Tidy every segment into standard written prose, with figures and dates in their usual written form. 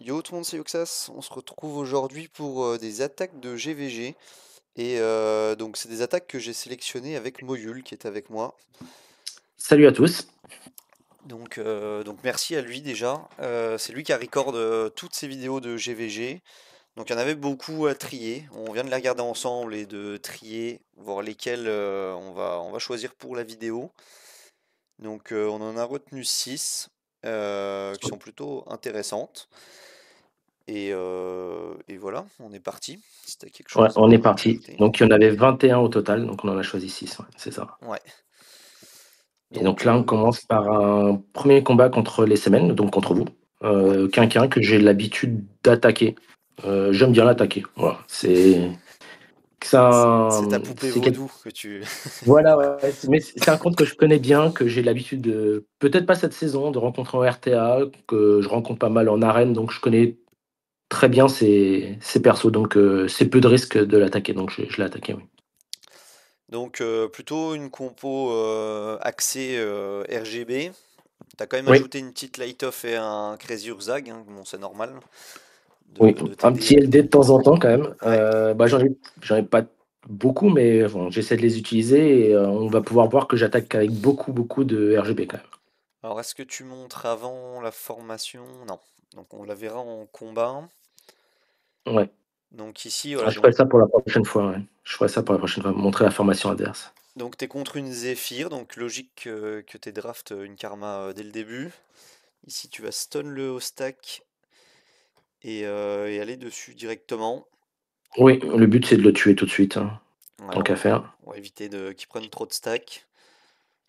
Yo tout le monde, c'est Yoxas. On se retrouve aujourd'hui pour des attaques de GVG. Et donc, c'est des attaques que j'ai sélectionnées avec Moyul qui est avec moi. Salut à tous. Donc merci à lui déjà. C'est lui qui a record toutes ces vidéos de GVG. Donc, il y en avait beaucoup à trier. On vient de les regarder ensemble et de trier, voir lesquelles on va choisir pour la vidéo. Donc, on en a retenu 6 qui sont plutôt intéressantes. Et voilà, on est parti. Si t'as quelque Ouais, chose on est à parti. rajouter. Donc, il y en avait 21 au total, donc on en a choisi 6, ouais, c'est ça. Ouais. Et donc Donc, là, on commence par un premier combat contre les Semaines, donc contre vous. ouais. Quelqu'un que j'ai l'habitude d'attaquer. J'aime bien l'attaquer. Voilà, C'est ta poupée c'est quel- vaudou que tu. voilà, ouais, mais c'est un compte que je connais bien, que j'ai l'habitude de, peut-être pas cette saison, de rencontrer en RTA, que je rencontre pas mal en arène, donc je connais très bien ces persos, donc c'est peu de risque de l'attaquer, donc je l'ai attaqué, oui. Donc, plutôt une compo axée RGB. T'as quand même Oui, ajouté une petite light-off et un Crazy Urzag, hein. Bon, c'est normal oui, de un t'aider. petit LD de temps en temps quand même. Ouais. J'en ai pas beaucoup, mais bon, j'essaie de les utiliser et on va pouvoir voir que j'attaque avec beaucoup, beaucoup de RGB quand même. Alors, est-ce que tu montres avant la formation? Non. Donc, on la verra en combat. Ouais. Donc, ici, Ah, voilà. je ferai Donc, ça pour la prochaine fois. Ouais. Je ferai ça pour la prochaine fois, montrer la formation adverse. donc t'es contre une Zephyr. Donc, logique que t'aies draft une Karma dès le début. Ici, tu vas stun le haut stack et aller dessus directement. Oui, le but c'est de le tuer tout de suite, hein, Ouais, tant qu'à faire. on va éviter qu'ils prennent trop de stack.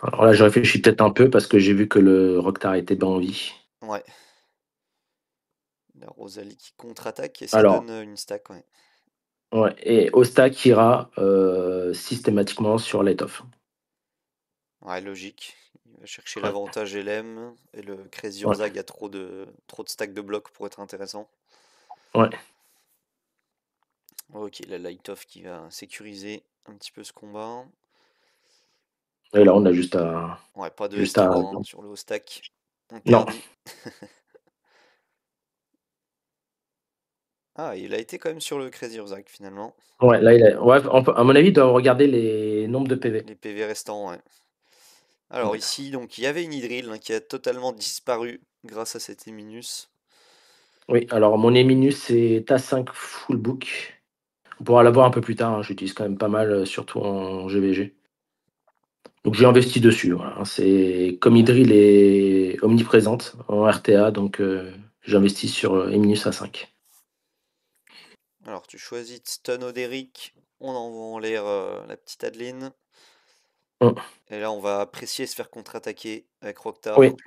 Alors là, je réfléchis peut-être un peu parce que j'ai vu que le Rokhtar était bien en vie. Ouais, la Rosalie qui contre-attaque et ça Alors, donne une stack. Ouais, ouais, et Ostak ira systématiquement sur Light-Off. ouais, logique. Il va chercher Ouais, l'avantage LM et le Crazy ouais, Urzag a trop de stack de blocs pour être intéressant. ouais. Ok, la Light Off qui va sécuriser un petit peu ce combat. Et là, on a juste à, Ouais, pas de juste à. S3 hein, sur le haut stack. Non. Interdit. Ah, il a été quand même sur le Crazy Urzag finalement. Ouais, là, ouais, à mon avis, il doit regarder les nombres de PV. Les PV restants, ouais. Alors Ouais. ici, donc il y avait une Hydril hein, qui a totalement disparu grâce à cet Eminus. Oui, alors mon Eminus, c'est A5 Full Book. On pourra l'avoir un peu plus tard, hein, j'utilise quand même pas mal, surtout en GVG. Donc j'ai investi dessus, voilà, hein. C'est comme Hydril est omniprésente en RTA, donc j'investis sur Eminus A5. Alors tu choisis de stun Oderic, on envoie en l'air la petite Adeline. Hum, Et là on va apprécier se faire contre-attaquer avec Oui, Rokhtar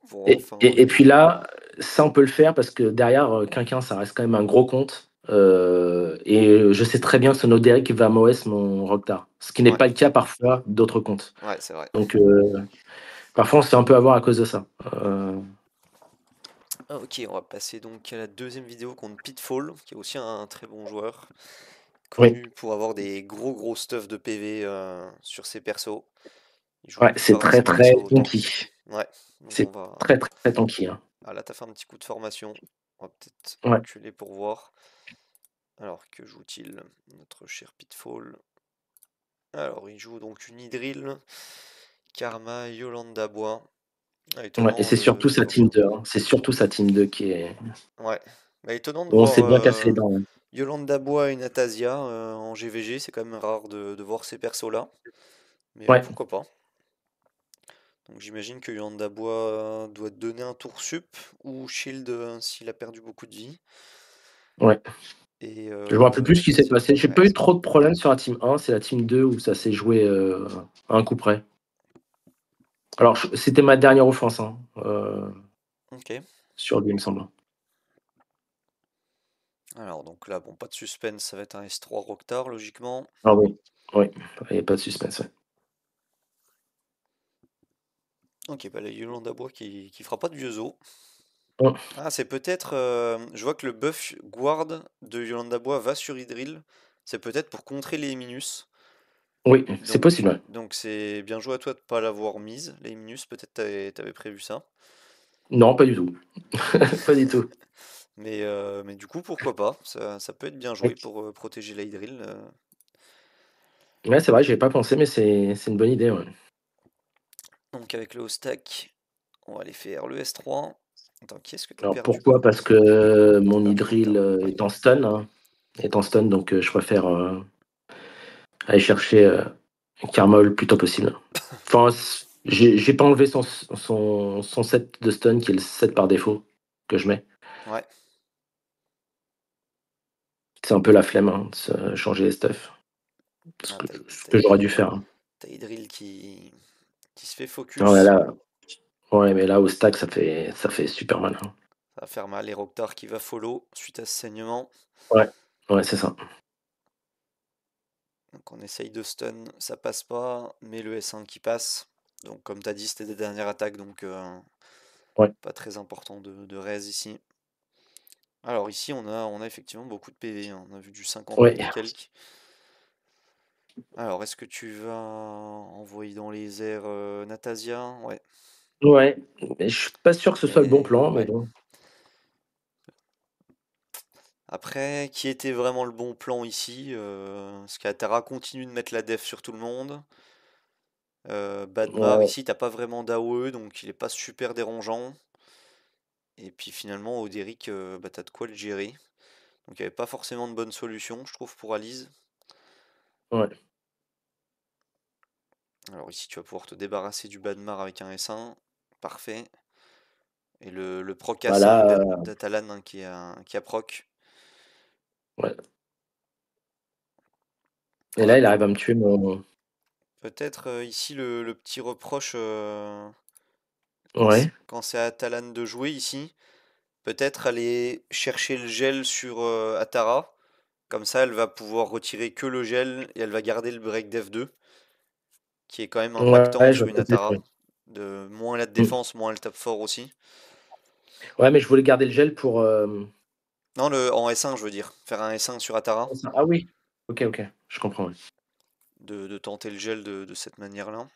pour et, enfin et, et enlever. puis là, ça on peut le faire parce que derrière, Quinquin, ça reste quand même un gros compte. Et je sais très bien que ce Noderic va MOS mon Rokhtar, ce qui n'est Ouais, pas le cas parfois d'autres comptes. ouais, c'est vrai. Donc parfois on se fait un peu avoir à cause de ça. Ah, ok, on va passer donc à la deuxième vidéo contre Pitfall, qui est aussi un très bon joueur, Oui, connu pour avoir des gros stuff de PV sur ses persos. Il joue la ouais, c'est plupart de très ses très persos tanky. tanky. Ouais, donc on C'est va. très très tanky, hein. Ah là, t'as fait un petit coup de formation. On va peut-être Ouais. reculer pour voir. Alors, que joue-t-il, notre cher Pitfall? Alors, il joue donc une Hydril, Karma, Yolanda Bois. Ah, Ouais, et étonnant c'est surtout de sa voir. team 2, hein. C'est surtout sa team 2 qui est. Ouais, bah, étonnant de Où on voir s'est bien cassé les dents, hein. Yolanda Bois et Natasia en GVG. C'est quand même rare de voir ces persos-là. Mais Ouais, pourquoi pas. Donc, j'imagine que Yolanda Bois doit donner un tour sup ou shield s'il a perdu beaucoup de vie. ouais. Et Je me rappelle plus ce qui s'est Natasia. passé. J'ai Ouais, pas eu trop de problèmes sur la team 1, c'est la team 2 où ça s'est joué à un coup près. Alors, c'était ma dernière offense, hein, ok. sur lui, il me semble. Alors, donc là, bon, pas de suspense, ça va être un S3 Rokhtar, logiquement. Ah oui, oui, il n'y a pas de suspense. Ouais. Ok, bah la Yolanda Bois qui fera pas de vieux os. Hum, Ah, c'est peut-être. Je vois que le buff guard de Yolanda Bois va sur Hydril. C'est peut-être pour contrer les Minus. Oui, c'est Donc, possible. Ouais. donc c'est bien joué à toi de pas l'avoir mise, les Minus. Peut-être t'avais prévu ça. Non, pas du tout. Pas du tout. Mais du coup, pourquoi pas? Ça peut être bien joué Ouais, pour protéger la Hydril. ouais, c'est vrai, j'y ai pas pensé, mais c'est une bonne idée, ouais. Donc avec le haut stack, on va aller faire le S3. Attends, qui est-ce que t'as Alors perdu pourquoi? par Parce contre? que mon Ah, Hunter, Hydril, ouais. est en stun, hein, est en stun, donc je préfère, aller chercher, Karma le plus tôt possible. Enfin, j'ai pas enlevé son set de stun qui est le set par défaut que je mets. Ouais. C'est un peu la flemme, hein, de changer les stuff. Ah, Ce que j'aurais dû faire, hein. t'as Hydril qui se fait Non, mais focus. là, ouais, mais là, au stack, ça fait super mal, hein. Ça va faire mal. Et Rokhtar qui va follow suite à ce saignement. Ouais, ouais, c'est ça. Donc on essaye de stun, ça passe pas, mais le S1 qui passe. Donc comme t'as dit, c'était des dernières attaques, donc Ouais, pas très important de raise ici. Alors ici, on a effectivement beaucoup de PV, hein. On a vu du 50 ouais, 000 et quelques. Alors, est-ce que tu vas envoyer dans les airs Natasia? Ouais. ouais. Mais je suis pas sûr que ce soit le bon Mais plan, mais ouais. bon. Après, qui était vraiment le bon plan ici? Parce qu'Atara continue de mettre la def sur tout le monde. Badmar, Ouais, ici, t'as pas vraiment d'AOE, donc il est pas super dérangeant. Et puis finalement, Oderic, bah, t'as de quoi le gérer. Donc il n'y avait pas forcément de bonne solution, je trouve, pour Alice. ouais. Alors ici, tu vas pouvoir te débarrasser du Badmar avec un S1. Parfait. Et le proc Bah A5 là, d'Atalan, hein, qui a proc. ouais. Et Ouais, là, il arrive à me tuer mon. peut-être ici le petit reproche Ouais, quand c'est à Atalan de jouer ici. Peut-être aller chercher le gel sur Atara. Comme ça, elle va pouvoir retirer que le gel et elle va garder le break def 2, qui est quand même impactant ouais, je sur vois une peut-être, Atara. ouais. Moins elle a de Mm. défense, moins elle tape fort aussi. Ouais, mais je voulais garder le gel pour. Non, en S1, je veux dire. Faire un S1 sur Atara. Ah oui. Ok, ok, je comprends. Ouais. De tenter le gel de cette manière-là.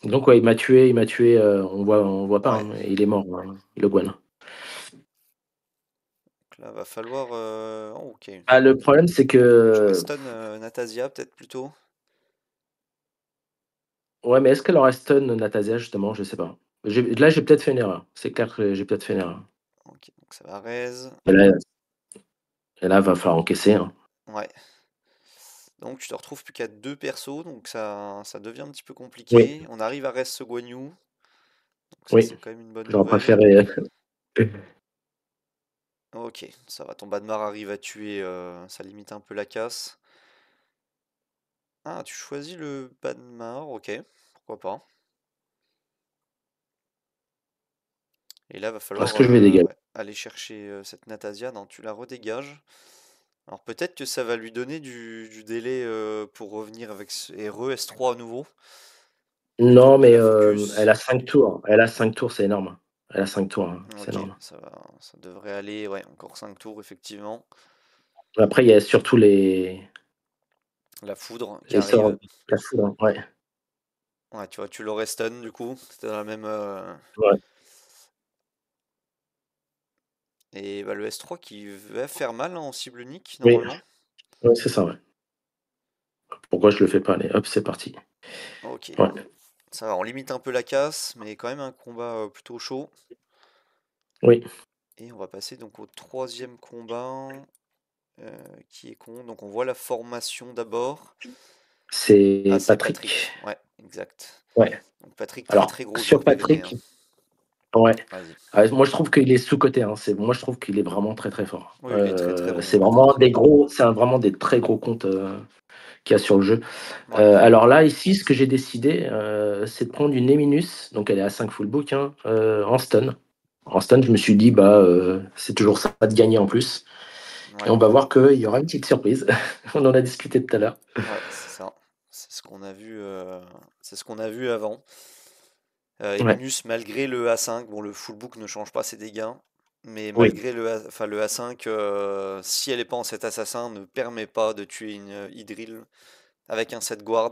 Donc ouais, il m'a tué. On voit pas, Ouais. hein, et il est mort, hein, le Gwen. Donc là, va falloir. Oh, ok. Ah, le problème, c'est Je que. restone Natasia, peut-être plutôt. Ouais, mais est-ce qu'elle aurait stun Natasia, justement? Je sais pas. Là, j'ai peut-être fait une erreur. C'est clair que j'ai peut-être fait une erreur. Ok, donc ça va raise. Et là, va falloir encaisser, hein. Ouais. Donc tu te retrouves plus qu'à deux persos, donc ça devient un petit peu Oui, compliqué. On arrive à reste ce Guan Yu, donc ça oui. c'est quand même une bonne J'aurais nouvelle. préféré. Ok, ça va, ton Badmar arrive à tuer, ça limite un peu la casse. Ah, tu choisis le Badmar, ok, pourquoi pas. Et là, va Est-ce falloir que je vais dégager? ouais, aller chercher cette Natasia. Non, tu la redégages. Alors peut-être que ça va lui donner du délai pour revenir avec et re-S3 à nouveau, plutôt Non, que de mais la elle focus. a 5 tours. Elle a 5 tours, c'est énorme. Elle a 5 tours, hein, c'est Ok, énorme. ça devrait aller, ouais, encore 5 tours effectivement. Après, il y a surtout La foudre qui les sorts arrive. de la foudre, hein. Ouais, Ouais, tu vois, tu l'aurais stun du coup, c'était dans la même... ouais, Et bah, le S3 qui va faire mal en cible unique oui, normalement. ouais, c'est ça, ouais. Pourquoi je le fais pas? Allez, hop, c'est parti. Ok, Ouais, ça va, on limite un peu la casse, mais quand même un combat plutôt chaud. oui, Et on va passer donc au troisième combat, qui est con. Donc on voit la formation d'abord. Ah, c'est c'est Patrick. Patrick, ouais, exact. Ouais. Donc Patrick, très Alors, très gros sur joueur PVP, hein. Patrick, ouais. Vas-y. Moi, je trouve qu'il est sous-coté, hein. Moi, je trouve qu'il est vraiment très très fort. Oui, il est très très bon C'est par vraiment contre. des gros, vraiment des très gros comptes, qu'il y a sur le jeu. Ouais, Alors là, ici, ce que j'ai décidé, c'est de prendre une Eminus, donc elle est à 5 full book, hein, en stun. En stun, je me suis dit, bah, c'est toujours ça de gagner en plus. Et ouais, on va voir qu'il y aura une petite surprise. On en a discuté tout à l'heure. ouais, c'est ça. C'est ce qu'on a vu avant. Ouais, Eminus, malgré le A5, bon, le full book ne change pas ses dégâts, mais oui, malgré enfin, le A5, si elle n'est pas en set assassin, ne permet pas de tuer une Hydril avec un set guard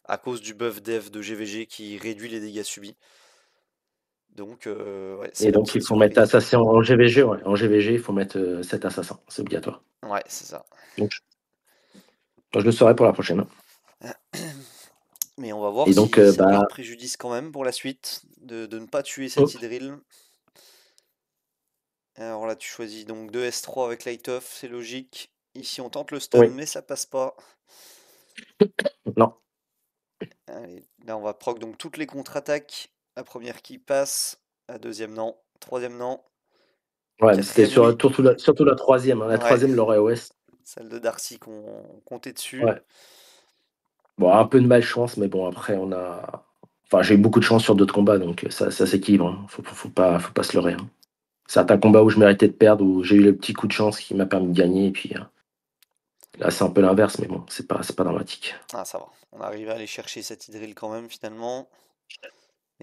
à cause du buff dev de GVG qui réduit les dégâts subis. Donc, ouais, c'est Et la donc, il petite faut mettre surprise. assassin en GVG, ouais. En GVG, il faut mettre 7 assassins. C'est obligatoire. Ouais, c'est ça. Donc, je le saurai pour la prochaine. Mais on va voir Et donc, si ça bah, porte préjudice quand même pour la suite de ne pas tuer cette Hydril. Alors là, tu choisis donc 2 S3 avec Light Off, c'est logique. Ici, on tente le stun, oui, mais ça passe pas. non. Allez, là, on va proc donc toutes les contre-attaques. La première qui passe, la deuxième non, troisième non, Ouais, mais c'était quatrième oui. surtout la troisième, hein. La Ouais, troisième, l'aurait OS. celle de Darcy qu'on comptait dessus. Ouais. Bon, un peu de malchance, mais bon, après, on a. Enfin, j'ai eu beaucoup de chance sur d'autres combats, donc ça s'équilibre, hein. Faut pas se leurrer, hein. Certains combats où je méritais de perdre, où j'ai eu le petit coup de chance qui m'a permis de gagner, et puis là, c'est un peu l'inverse, mais bon, c'est pas dramatique. Ah, ça va. On arrive à aller chercher cette Hydril quand même, finalement.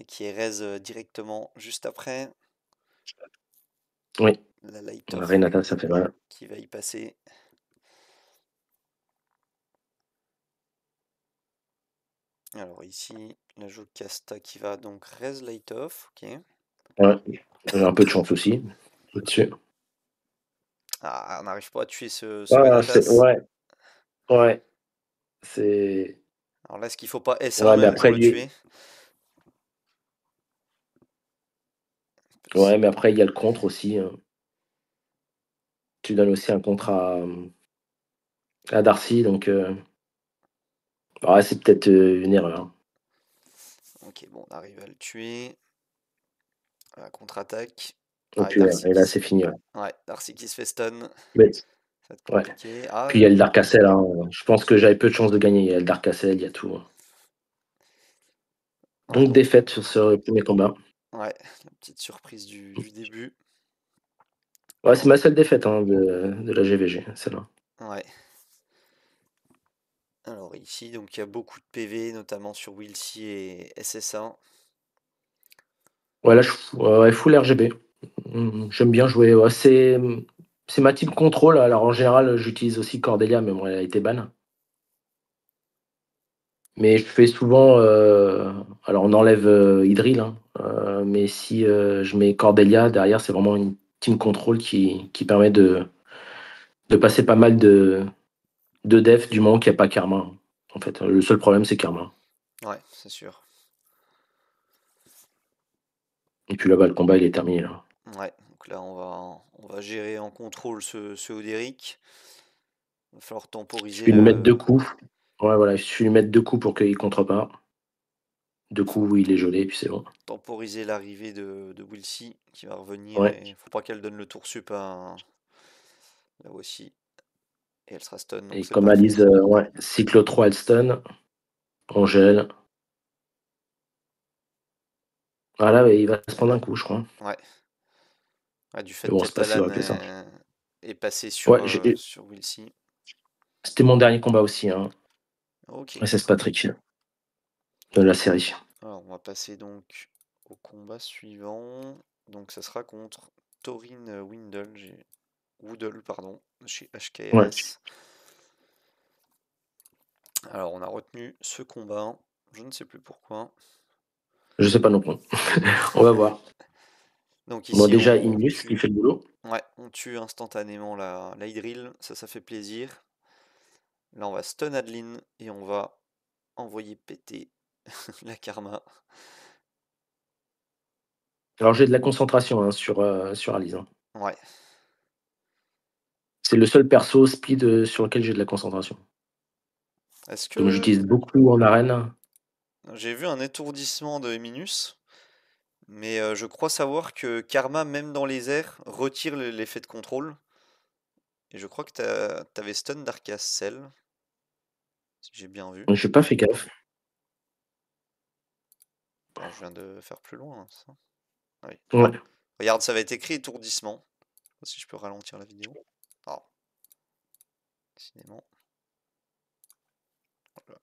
Et qui est raise directement juste après. Oui, La Light Off Renata, ça fait mal. qui va y passer. Alors ici, la Jocasta qui va donc raise Light Off, ok. Ouais, j'ai un peu de chance aussi, là-dessus. Ah, on n'arrive pas à tuer ce Ah, Renatas. ouais, ouais, c'est. Alors là, est-ce qu'il faut pas S1 Ouais, mais même pour après, le tuer? ouais, mais après, il y a le contre aussi, hein. Tu donnes aussi un contre à Darcy, donc ouais, c'est peut-être une erreur. Ok, bon, on arrive à le tuer. La contre-attaque. Ah, et Donc, et là, c'est fini. Ouais. Ouais, Darcy qui se fait stun. Mais, Ça va être ouais. compliqué. Ah, Puis il y a le Dark Castle, hein. Je pense que j'avais peu de chance de gagner. Il y a le Dark Castle, il y a tout, hein. ouais, Donc, donc, défaite sur ce premier combat. ouais, la petite surprise du début. Ouais, c'est ma seule défaite, hein, de la GVG, celle-là. Ouais. Alors ici, donc il y a beaucoup de PV, notamment sur Wilcy et SSA. Ouais, là, ouais, full RGB. J'aime bien jouer. Ouais, c'est ma team contrôle. Alors, en général, j'utilise aussi Cordelia, mais bon, elle a été ban. Mais je fais souvent. Alors, on enlève Idril, hein, mais si je mets Cordelia derrière, c'est vraiment une team control qui permet de passer pas mal de def du moment qu'il n'y a pas Karma. En fait, le seul problème, c'est Karma. Ouais, c'est sûr. Et puis là-bas, le combat, il est terminé, là. Ouais, donc là on va gérer en contrôle ce Oderic. Il va falloir Il temporiser suffit de lui mettre 2 coups. Ouais, voilà, il suffit de lui mettre 2 coups pour qu'il contre pas. 2 coups où il est gelé, et puis c'est bon. temporiser l'arrivée de Wilcy qui va revenir Ouais. et faut pas qu'elle donne le tour sup là aussi. Et elle sera stun, donc Et c'est comme parfait. Alice, ouais, cyclo 3 Elston, on gèle. Ah là, il va se prendre un coup, je crois. Ouais. Ouais, du Mais fait bon, c'est pas si qu'Altalan grave que ça. est passé Ouais, sur Wilcy. c'était mon dernier combat aussi, hein. Ok. SS Patrick, de la série. Alors on va passer donc au combat suivant. Donc ça sera contre Torin Woodle, pardon, chez Ouais, HKRS. Alors on a retenu ce combat, je ne sais plus pourquoi. je sais pas non plus. On va voir. Donc Bon, ici déjà, on Imnus qui tue, fait le boulot. ouais, on tue instantanément la Hydril, ça fait plaisir. Là on va stun Adeline et on va envoyer péter la Karma. Alors, j'ai de la concentration, hein, sur Alice, hein. Ouais. C'est le seul perso speed sur lequel j'ai de la concentration. Est-ce Donc, que j'utilise beaucoup en arène. j'ai vu un étourdissement de Eminus, mais je crois savoir que Karma, même dans les airs, retire l'effet de contrôle. Et je crois que t'avais stun Darkacell, si j'ai bien vu. Je n'ai pas fait gaffe. Alors je viens de faire plus loin, hein, ça. Ah oui. Ouais. Regarde, ça va être écrit étourdissement. Je sais pas si je peux ralentir la vidéo. Ah, décidément. Voilà.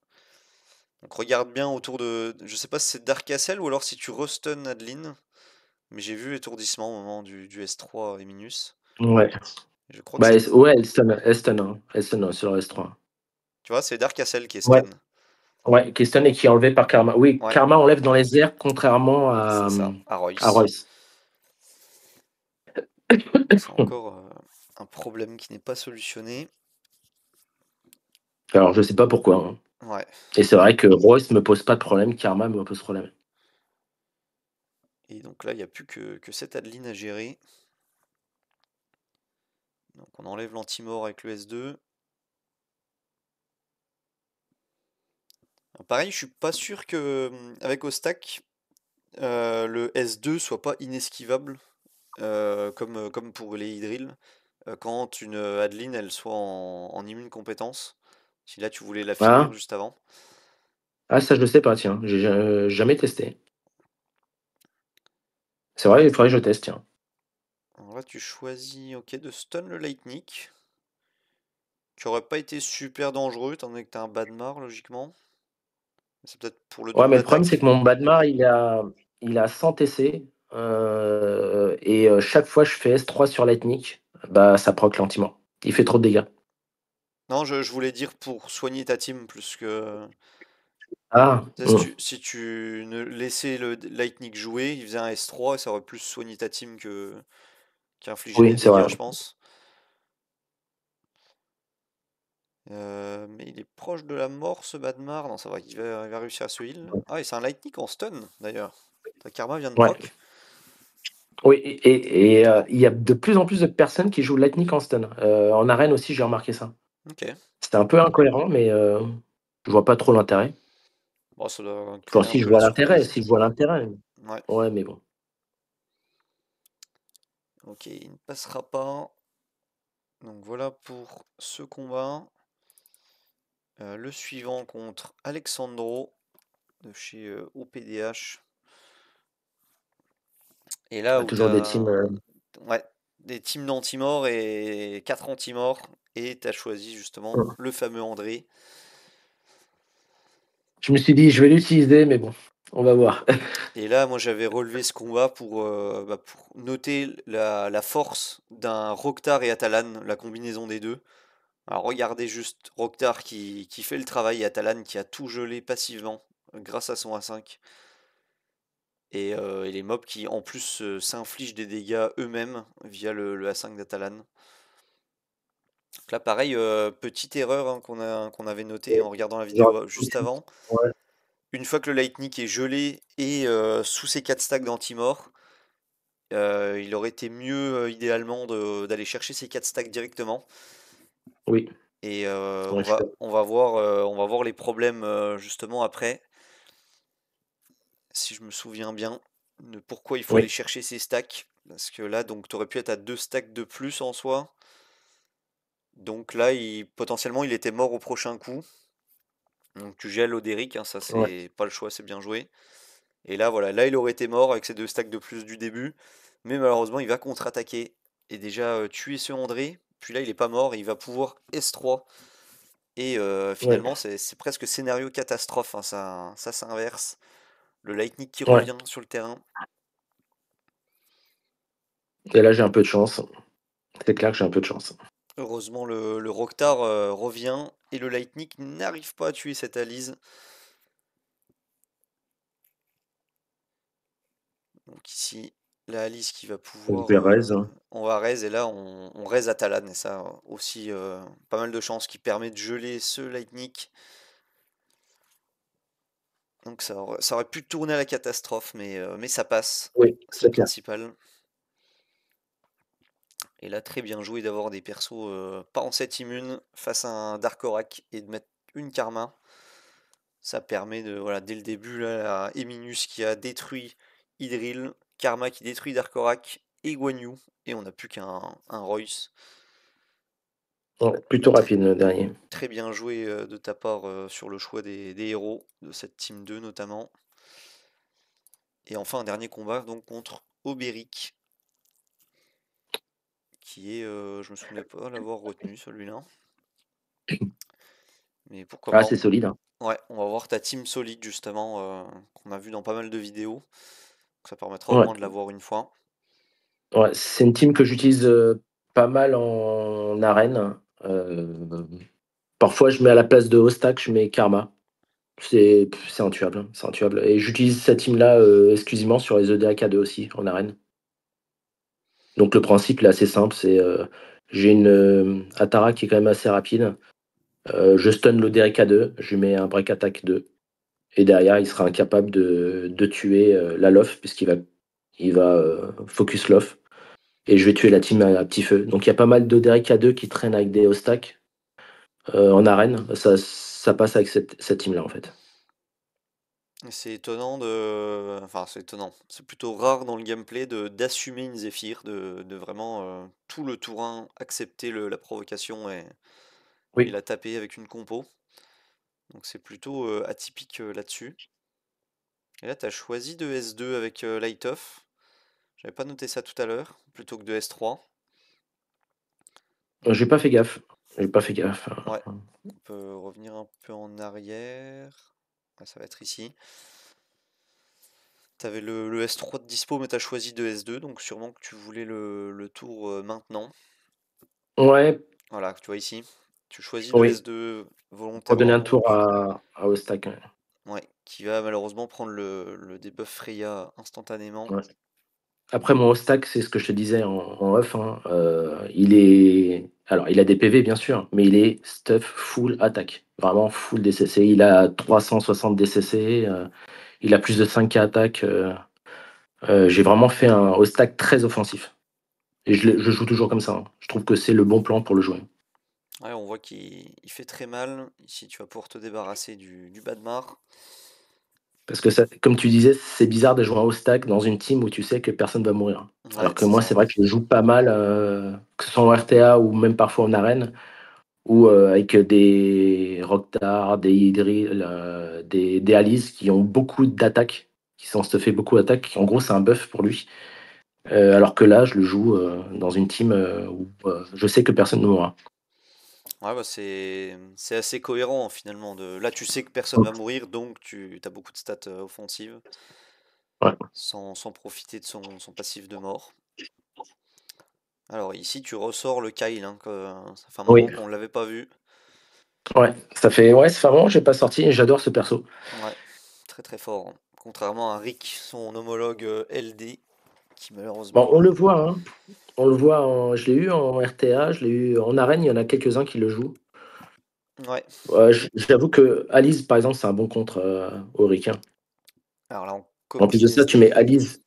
Donc regarde bien autour de. Je sais pas si c'est Darkacell ou alors si tu restun Adeline. Mais j'ai vu étourdissement au moment du S3 Eminus. Ouais. Et je crois que Bah, c'est. ouais, Elston, hein. Elston, sur le S3. Tu vois, c'est Darkacell qui est Ouais. stun. Ouais, Keston et qui est enlevé par Karma. Oui, Ouais, Karma enlève dans les airs, contrairement c'est à, ça, à à Royce. Royce. Donc c'est encore un problème qui n'est pas solutionné. Alors, je sais pas pourquoi, hein. Ouais. Et c'est vrai que Royce me pose pas de problème, Karma me pose problème. Et donc là, il n'y a plus que cette Adeline à gérer. Donc on enlève l'anti-mort avec le S2. Pareil, je suis pas sûr que avec Ostak, le S2 soit pas inesquivable comme pour les Hydril. Quand une Adeline elle soit en immune compétence. Si là tu voulais la finir Ah, juste avant. ah, ça, je sais pas, tiens. J'ai jamais testé. C'est vrai, il faudrait que je teste, tiens. Alors là tu choisis ok de stun le Lightning. Qui aurait pas été super dangereux étant donné que t'as un Badmar logiquement. C'est peut-être pour le Ouais, double mais le problème, c'est attaque. que mon Badmar, il a 100 TC. Et chaque fois que je fais S3 sur Lightning, bah, ça proc lentement. Il fait trop de dégâts. Non, je voulais dire pour soigner ta team plus que. Ah, Tu sais, si tu ne laissais le Lightning jouer, il faisait un S3 et ça aurait plus soigné ta team qu'infliger des oui, c'est dégâts, vrai. je pense. Mais il est proche de la mort ce Badmar. Non, ça va, il va réussir à se heal. Ah, et c'est un Lightning en stun d'ailleurs. Ta karma vient de Ouais. proc. Oui, et il y a de plus en plus de personnes qui jouent Lightning en stun. En arène aussi, j'ai remarqué ça. Ok. C'était un peu incohérent, mais je vois pas trop l'intérêt. Bon, ça doit Enfin, créer un si je peu la vois l'intérêt, surprise. si je vois l'intérêt. Ouais. Ouais, mais bon. Ok, il ne passera pas. Donc voilà pour ce combat. Le suivant contre Alexandro de chez OPDH. Et là Bah, où toujours des teams. t'as ouais, des teams d'anti-morts et 4 anti-morts. Et t'as choisi justement le fameux André. Je me suis dit, je vais l'utiliser, mais bon, on va voir. Et là, moi j'avais relevé ce combat pour noter la force d'un Rokhtar et Atalan, la combinaison des deux. Alors regardez juste Rokhtar qui fait le travail et Atalan qui a tout gelé passivement grâce à son A5. Et les mobs qui en plus s'infligent des dégâts eux-mêmes via le A5 d'Atalan. Donc là pareil, petite erreur hein, qu'on avait notée en regardant la Genre, vidéo juste avant. ouais, Une fois que le Lightning est gelé et sous ses 4 stacks d'anti-mort, il aurait été mieux idéalement d'aller chercher ses 4 stacks directement. oui, Et ouais, je suis on va voir les problèmes justement après, si je me souviens bien, de pourquoi il faut aller oui, chercher ces stacks. Parce que là, donc, tu aurais pu être à 2 stacks de plus en soi. Donc là, potentiellement, il était mort au prochain coup. Donc tu gèles Oderic, hein, ça ouais, c'est pas le choix, c'est bien joué. Et là, voilà, là, il aurait été mort avec ses 2 stacks de plus du début. Mais malheureusement, il va contre-attaquer et déjà tuer ce André. Puis là, il est pas mort et il va pouvoir S3. Et ouais, finalement, c'est presque scénario catastrophe, hein, ça s'inverse. Le Lightning qui ouais. revient sur le terrain. Et là, j'ai un peu de chance. C'est clair que j'ai un peu de chance. Heureusement, le Rokhtar revient et le Lightning n'arrive pas à tuer cette Alice. Donc ici, la Alice qui va Donc, pouvoir... Pérez, hein. on va raise et là, on raise Atalan. Et ça aussi, pas mal de chance qui permet de geler ce Lightning. Donc ça aurait pu tourner à la catastrophe, mais ça passe. Oui, C'est le c'est clair. principal. Et là, très bien joué d'avoir des persos pas en 7 immune face à un Darkorak et de mettre une Karma. Ça permet de, voilà, dès le début, là, la Eminus qui a détruit Hydril, Karma qui détruit Darkorak et Guan Yu. Et on n'a plus qu'un Royce. Ouais, plutôt Très, rapide, le dernier. très bien joué de ta part sur le choix des héros de cette team 2 notamment. Et enfin un dernier combat donc contre Oberic, qui est, je me souvenais pas l'avoir retenu celui-là. Mais pourquoi Ah, pas. c'est solide, hein. Ouais, on va voir ta team solide justement, qu'on a vu dans pas mal de vidéos. Ça permettra au Ouais, moins de la voir une fois. ouais, c'est une team que j'utilise pas mal en arène. Parfois, je mets à la place de Hostak, je mets Karma. C'est intuable, hein, c'est intuable et j'utilise cette team-là, exclusivement sur les EDA K2 aussi, en arène. Donc le principe, il est assez simple, j'ai une, Atara qui est quand même assez rapide, je stun l'Oderic K2, je lui mets un break attack 2 et derrière, il sera incapable de tuer, la LoF puisqu'il va focus LoF et je vais tuer la team à petit feu. Donc il y a pas mal d'Oderic K2 qui traînent avec des Hostak, en arène. Ça passe avec cette team-là, en fait. Et c'est étonnant de... Enfin, c'est étonnant. C'est plutôt rare dans le gameplay d'assumer une Zephyr, de vraiment tout le tour 1 accepter la provocation et Oui. la taper avec une compo. Donc c'est plutôt atypique là-dessus. Et là, tu as choisi de S2 avec Light Off. J'avais pas noté ça tout à l'heure, plutôt que de S3. J'ai pas fait gaffe. J'ai pas fait gaffe. Ouais, on peut revenir un peu en arrière. Ah, ça va être ici. T'avais le S3 de dispo, mais t'as choisi de S2, donc sûrement que tu voulais le tour maintenant. Ouais, Voilà, tu vois ici. Tu choisis le oui, S2 pour donner un volontairement, tour à Hostak, ouais. ouais, qui va malheureusement prendre le debuff Freya instantanément. Ouais. Après, mon Hostak, c'est ce que je te disais en off, hein, il a des PV, bien sûr, mais il est stuff full attaque. Vraiment full DCC. Il a 360 DCC, il a plus de 5K attaque. J'ai vraiment fait un Hostak très offensif. Et je joue toujours comme ça, hein. Je trouve que c'est le bon plan pour le jouer. Ouais, on voit qu'il fait très mal. Ici, tu vas pouvoir te débarrasser du Badmar. Parce que ça, comme tu disais, c'est bizarre de jouer un haut stack dans une team où tu sais que personne va mourir. Ouais, Alors que c'est moi, ça. c'est vrai que je joue pas mal, que ce soit en RTA ou même parfois en arène, ou avec des Rocktar, des Idril, des Alice qui ont beaucoup d'attaques, qui sont stuffés beaucoup d'attaques. En gros, c'est un buff pour lui. Alors que là, je le joue dans une team où je sais que personne ne mourra. Ouais, bah c'est assez cohérent finalement. Là, tu sais que personne va mourir, donc tu as beaucoup de stats offensives, Ouais. sans profiter de son passif de mort. Alors ici, tu ressors le Kyle, hein, ça fait un Oui, moment qu'on l'avait pas vu. ouais, ça fait un moment que j'ai pas sorti et j'adore ce perso. Ouais, très très fort, hein. Contrairement à Rick, son homologue LD, qui Bon, malheureusement... on le voit, hein. On le voit, je l'ai eu en RTA, je l'ai eu en arène, il y en a quelques-uns qui le jouent. Ouais, J'avoue que Alice, par exemple, c'est un bon contre au Ricain. alors là, en En plus copie de ça, tu mets d'SD, Alice,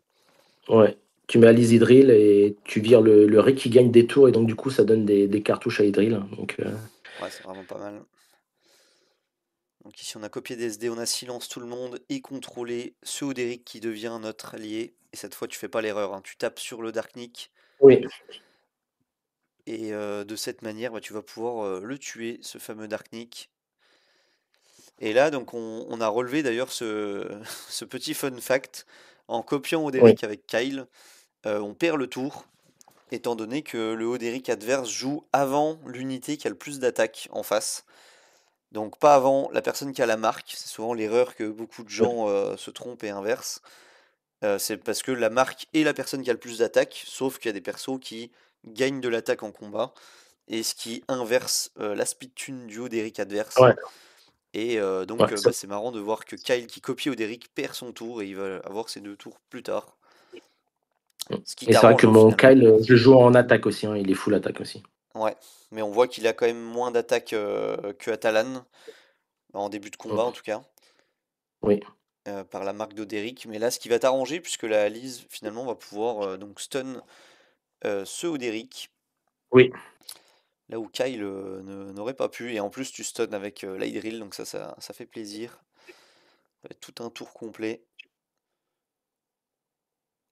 ouais, tu mets Alice Idril et tu vires le Rick qui gagne des tours et donc du coup ça donne des cartouches à Idril. Donc ouais, c'est vraiment pas mal. Donc ici, on a copié d'SD, on a silence tout le monde et contrôlé ce Oderic qui devient notre allié. Et cette fois, tu fais pas l'erreur, hein. Tu tapes sur le Darknik oui, et de cette manière, bah, tu vas pouvoir le tuer, ce fameux Darknik. Et là, donc, on a relevé d'ailleurs ce petit fun fact. En copiant oui, Oderic avec Kyle, on perd le tour, étant donné que le Oderic adverse joue avant l'unité qui a le plus d'attaque en face. Donc pas avant la personne qui a la marque. C'est souvent l'erreur que beaucoup de oui, gens se trompent et inversent. C'est parce que la marque est la personne qui a le plus d'attaque, sauf qu'il y a des persos qui gagnent de l'attaque en combat, et ce qui inverse la speed tune du Oderic adverse. ouais, Et ouais, donc bah, c'est marrant de voir que Kyle qui copie Oderic perd son tour et il va avoir ses deux tours plus tard. Ce qui et c'est vrai t'arrange que hein, mon finalement. Kyle, je le joue en attaque aussi, hein, il est full attaque aussi. Ouais, mais on voit qu'il a quand même moins d'attaque que Atalan, en début de combat en tout cas. Oui, Par la marque d'Oderic. Mais là, ce qui va t'arranger, puisque la Lise finalement va pouvoir donc stun ce Oderic, oui, là où Kyle n'aurait pas pu. Et en plus, tu stun avec l'Hydril, donc ça fait plaisir. Ça va être tout un tour complet.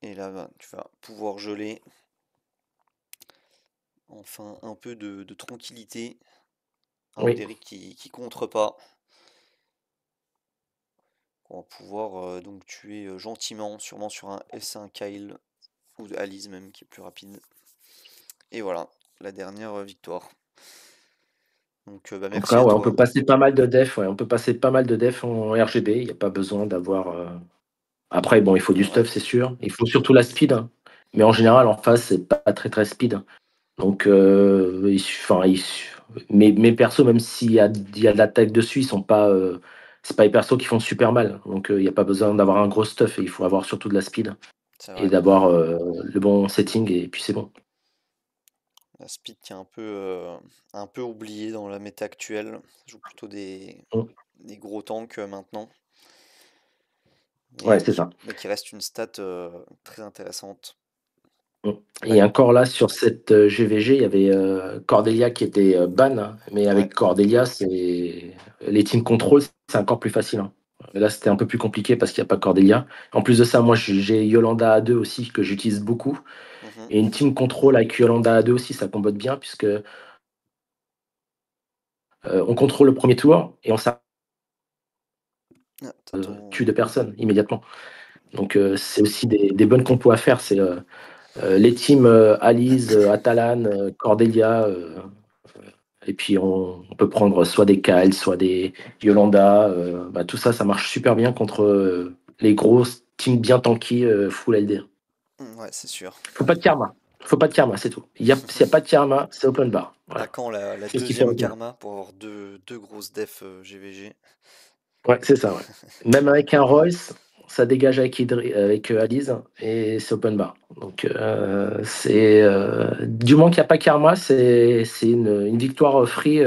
Et là, bah, tu vas pouvoir geler. Enfin, un peu de tranquillité. Un oui. Oderic qui contre pas. On va pouvoir donc tuer gentiment, sûrement sur un S1 Kyle, ou Alice même, qui est plus rapide. Et voilà, la dernière victoire. Donc bah, En tout merci cas, à ouais, on peut toi. passer pas mal de def, ouais, on peut passer pas mal de def en RGB, il n'y a pas besoin d'avoir. Après, bon, il faut du Ouais, stuff, c'est sûr. Il faut surtout la speed, hein. Mais en général, en face, c'est pas très très speed. Donc, mes persos, même s'il y a de l'attaque dessus, ils sont pas c'est pas les persos qui font super mal. Donc il n'y a pas besoin d'avoir un gros stuff et il faut avoir surtout de la speed C'est et vrai. d'avoir le bon setting et puis c'est bon. La speed qui est un peu oubliée dans la méta actuelle. Ça joue plutôt Mm. des gros tanks maintenant. Ouais, c'est ça. Mais qui reste une stat très intéressante. Mm. Bah, Et encore là, sur cette GVG, il y avait Cordelia qui était ban, hein. Mais ouais. avec Cordelia, c'est les team control, c'est encore plus facile, hein. Là, c'était un peu plus compliqué parce qu'il n'y a pas Cordelia. En plus de ça, moi, j'ai Yolanda A2 aussi que j'utilise beaucoup. Mhm. Et une team control avec Yolanda A2 aussi, ça combote bien puisque on contrôle le premier tour et on Ah, t'as tue ton... deux personnes immédiatement. Donc c'est aussi des bonnes compos à faire. C'est les teams Alice, Atalan, Cordelia. Et puis on peut prendre soit des Kyle, soit des Yolanda. Bah, tout ça, ça marche super bien contre les grosses teams bien tanky full LD. Ouais, c'est sûr. Faut pas de karma. Faut pas de karma, c'est tout. S'il n'y a pas de karma, c'est open bar. À Voilà. quand la C'est ce qu'il faut deuxième retenir. karma pour avoir deux grosses defs GVG? Ouais, c'est ça, ouais. Même avec un Royce, ça dégage avec Alice et c'est open bar. Donc c'est du moment qu'il n'y a pas karma, c'est une victoire free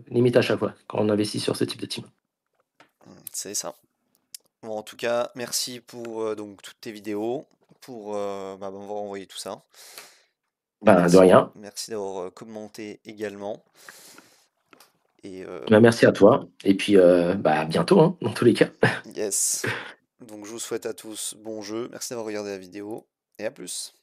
limite à chaque fois quand on investit sur ce type de team. C'est ça. Bon, en tout cas, merci pour donc toutes tes vidéos, pour m'avoir envoyé tout ça. Ben, de Merci, rien. merci d'avoir commenté également. Et Ben, merci à toi. Et puis bah, à bientôt, hein, dans tous les cas. yes. Donc je vous souhaite à tous bon jeu. Merci d'avoir regardé la vidéo et à plus.